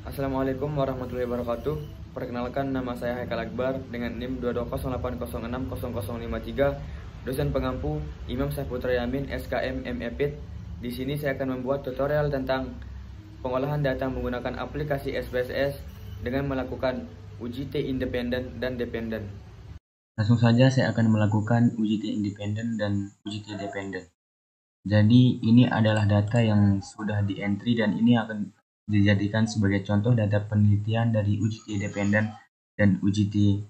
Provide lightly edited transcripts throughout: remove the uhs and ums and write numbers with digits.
Assalamualaikum warahmatullahi wabarakatuh. Perkenalkan, nama saya Haikal Akbar dengan NIM 22080600053, dosen pengampu Imam Saputra Yamin SKM MEPIT. Di sini saya akan membuat tutorial tentang pengolahan data menggunakan aplikasi SPSS dengan melakukan uji T independen dan dependen. Langsung saja saya akan melakukan uji T independen dan uji T dependen. Jadi ini adalah data yang sudah di-entry dan ini akan dijadikan sebagai contoh data penelitian dari uji T dependen dan uji T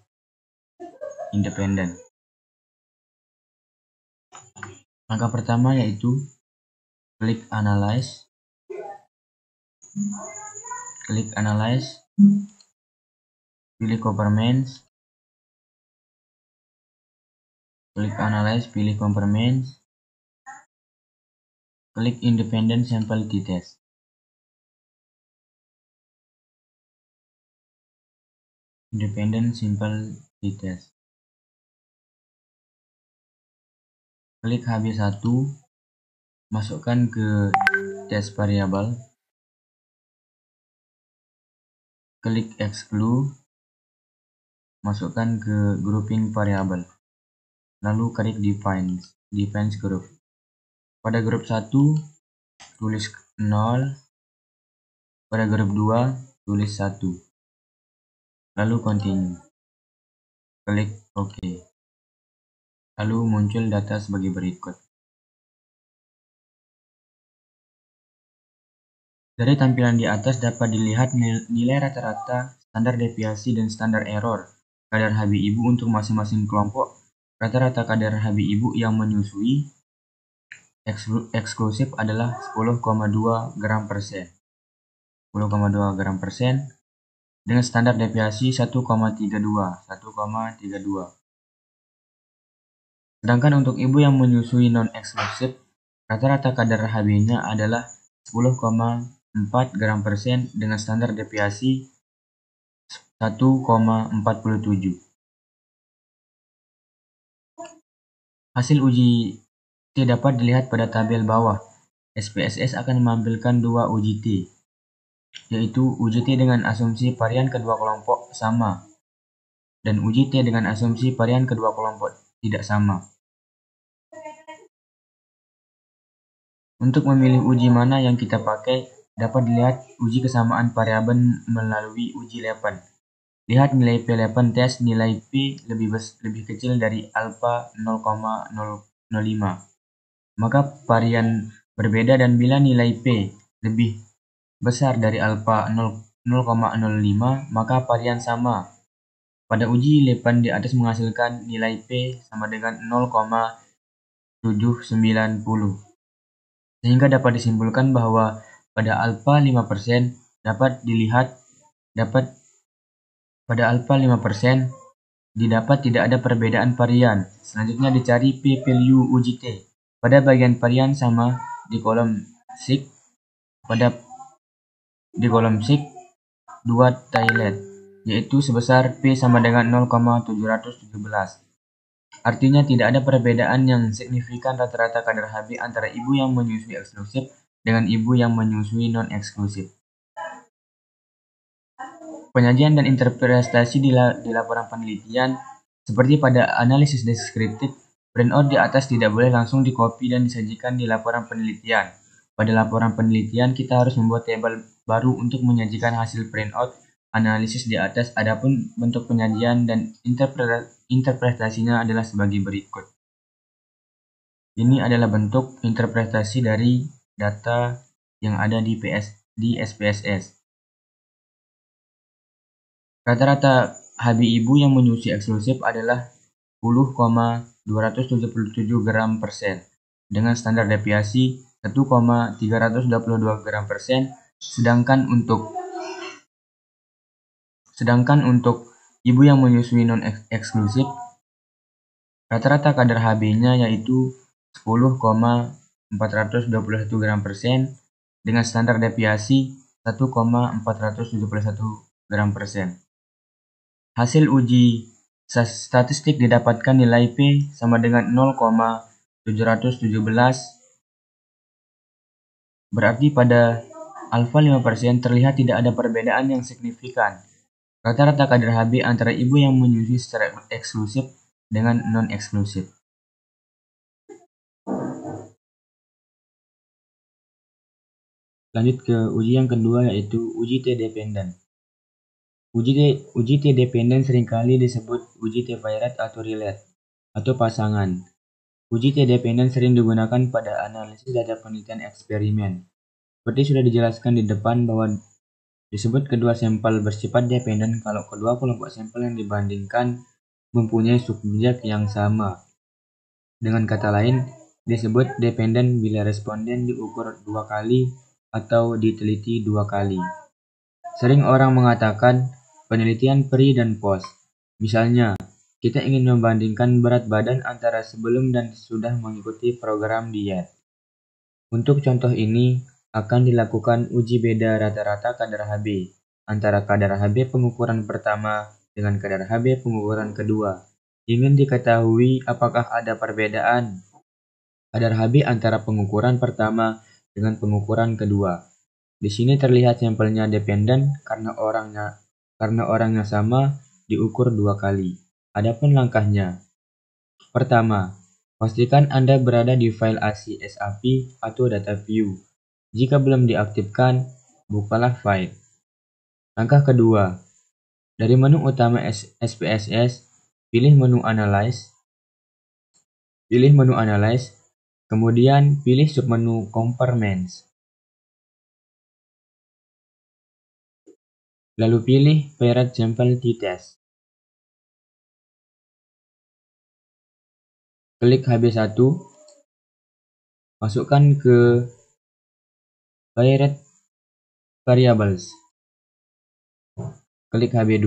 independen. Langkah pertama yaitu klik analyze, pilih Conformance, klik Independent Sample T-Test. Klik HB1, masukkan ke test variable, klik exclude, masukkan ke grouping variable, lalu klik define group. Pada grup 1 tulis 0, pada grup 2 tulis 1, lalu continue, klik OK. Lalu muncul data sebagai berikut. Dari tampilan di atas dapat dilihat nilai rata-rata, standar deviasi, dan standar error kadar HbIbu untuk masing-masing kelompok. Rata-rata kadar HbIbu yang menyusui eksklusif adalah 10,2 gram per sen. Dengan standar deviasi 1,32. Sedangkan untuk ibu yang menyusui non-eksklusif, rata-rata kadar Hb-nya adalah 10,4 gram per sen dengan standar deviasi 1,47. Hasil uji T dapat dilihat pada tabel bawah. SPSS akan menampilkan dua uji T, yaitu uji T dengan asumsi varian kedua kelompok sama dan uji T dengan asumsi varian kedua kelompok tidak sama. Untuk memilih uji mana yang kita pakai, dapat dilihat uji kesamaan variabel melalui uji Levin. Lihat nilai P11 tes, nilai P lebih kecil dari alfa 0,005. Maka varian berbeda, dan bila nilai P lebih besar dari alfa 0,05, maka varian sama. Pada uji Levin di atas menghasilkan nilai P sama dengan 0,790. Sehingga dapat disimpulkan bahwa pada alfa 5% didapat tidak ada perbedaan varian. Selanjutnya dicari p-value uji T. Pada bagian varian sama di kolom SIG, dua Thailand, yaitu sebesar P sama dengan 0,717. Artinya tidak ada perbedaan yang signifikan rata-rata kadar Hb antara ibu yang menyusui eksklusif dengan ibu yang menyusui non-eksklusif. Penyajian dan interpretasi di laporan penelitian. Seperti pada analisis deskriptif, printout di atas tidak boleh langsung di-copy dan disajikan di laporan penelitian. Pada laporan penelitian, kita harus membuat tabel baru untuk menyajikan hasil printout analisis di atas. Adapun bentuk penyajian dan interpretasinya adalah sebagai berikut. Ini adalah bentuk interpretasi dari data yang ada di SPSS. Rata-rata HbIbu yang menyusui eksklusif adalah 10,277 gram per sen dengan standar deviasi 1,322 gram per sen, sedangkan untuk ibu yang menyusui non-eksklusif, rata-rata kadar Hb-nya yaitu 10,421 gram per sen dengan standar deviasi 1,471 gram per sen. Hasil uji statistik didapatkan nilai P sama dengan 0,717, berarti pada alfa 5% terlihat tidak ada perbedaan yang signifikan. Rata-rata kadar Hb antara ibu yang menyusui secara eksklusif dengan non-eksklusif. Lanjut ke uji yang kedua, yaitu uji T-dependent. Uji T-dependent seringkali disebut uji T-variate atau relate, atau pasangan. Uji T-dependent sering digunakan pada analisis data penelitian eksperimen. Seperti sudah dijelaskan di depan bahwa disebut kedua sampel bersifat dependen kalau kedua kelompok sampel yang dibandingkan mempunyai subjek yang sama. Dengan kata lain, disebut dependen bila responden diukur 2 kali atau diteliti 2 kali. Sering orang mengatakan penelitian pre dan post. Misalnya, kita ingin membandingkan berat badan antara sebelum dan sudah mengikuti program diet. Untuk contoh ini, akan dilakukan uji beda rata-rata kadar Hb antara kadar Hb pengukuran pertama dengan kadar Hb pengukuran kedua. Ingin diketahui apakah ada perbedaan kadar Hb antara pengukuran pertama dengan pengukuran kedua. Di sini terlihat sampelnya dependen karena orangnya sama diukur 2 kali. Adapun langkahnya. Pertama, pastikan Anda berada di file ASCII SAP atau data view. Jika belum diaktifkan, bukalah file. Langkah kedua, dari menu utama SPSS, pilih menu Analyze, kemudian pilih submenu Compartments. Lalu pilih Paired Sample T-Test. Klik HB1, masukkan ke Paired Variables. Klik HB2,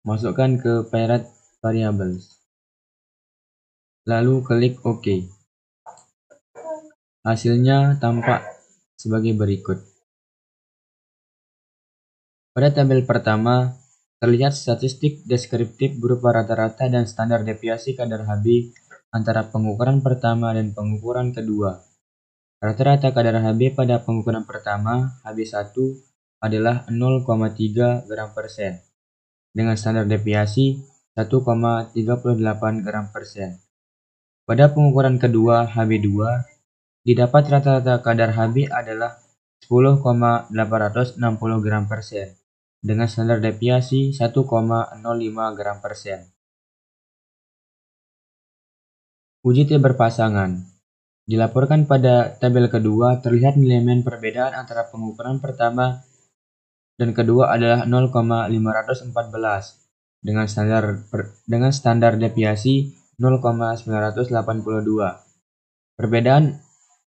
masukkan ke Paired Variables. Lalu klik OK. Hasilnya tampak sebagai berikut. Pada tabel pertama, terlihat statistik deskriptif berupa rata-rata dan standar deviasi kadar Hb antara pengukuran pertama dan pengukuran kedua. Rata-rata kadar Hb pada pengukuran pertama, Hb1, adalah 0,3 gram per sen, dengan standar deviasi 1,38 gram per sen. Pada pengukuran kedua, Hb2, didapat rata-rata kadar Hb adalah 10,860 gram per sen, dengan standar deviasi 1,05 gram per sen. Uji T berpasangan. Dilaporkan pada tabel kedua, terlihat nilai perbedaan antara pengukuran pertama dan kedua adalah 0,514 dengan standar deviasi 0,982.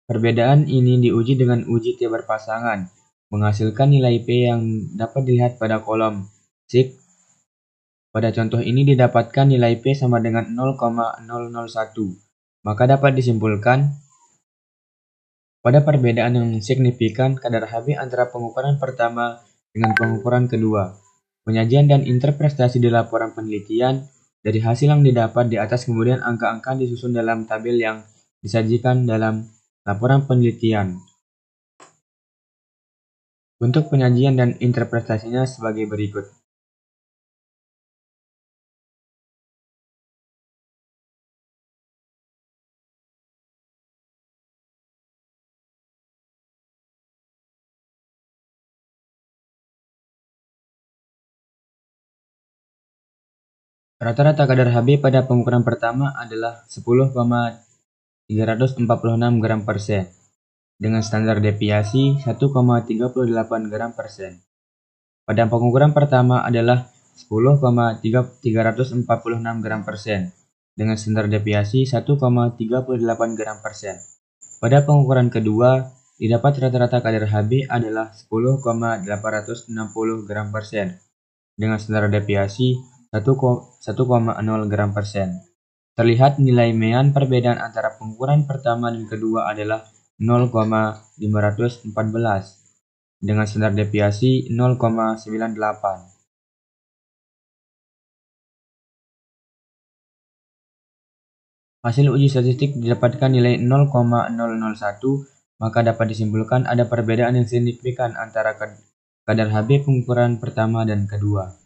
Perbedaan ini diuji dengan uji T berpasangan, menghasilkan nilai P yang dapat dilihat pada kolom SIG. Pada contoh ini didapatkan nilai P sama dengan 0,001, maka dapat disimpulkan pada perbedaan yang signifikan kadar Hb antara pengukuran pertama dengan pengukuran kedua. Penyajian dan interpretasi di laporan penelitian dari hasil yang didapat di atas, kemudian angka-angka disusun dalam tabel yang disajikan dalam laporan penelitian. Bentuk penyajian dan interpretasinya sebagai berikut. Rata-rata kadar Hb pada pengukuran pertama adalah 10,346 gram per sen, dengan standar deviasi 1,38 gram per sen. Pada pengukuran pertama adalah 10,346 gram per sen, dengan standar deviasi 1,38 gram per sen. Pada pengukuran kedua, didapat rata-rata kadar Hb adalah 10,860 gram per sen, dengan standar deviasi 1,0 gram per sen. Terlihat nilai mean perbedaan antara pengukuran pertama dan kedua adalah 0,514 dengan standar deviasi 0,98. Hasil uji statistik didapatkan nilai 0,001 maka dapat disimpulkan ada perbedaan yang signifikan antara kadar Hb pengukuran pertama dan kedua.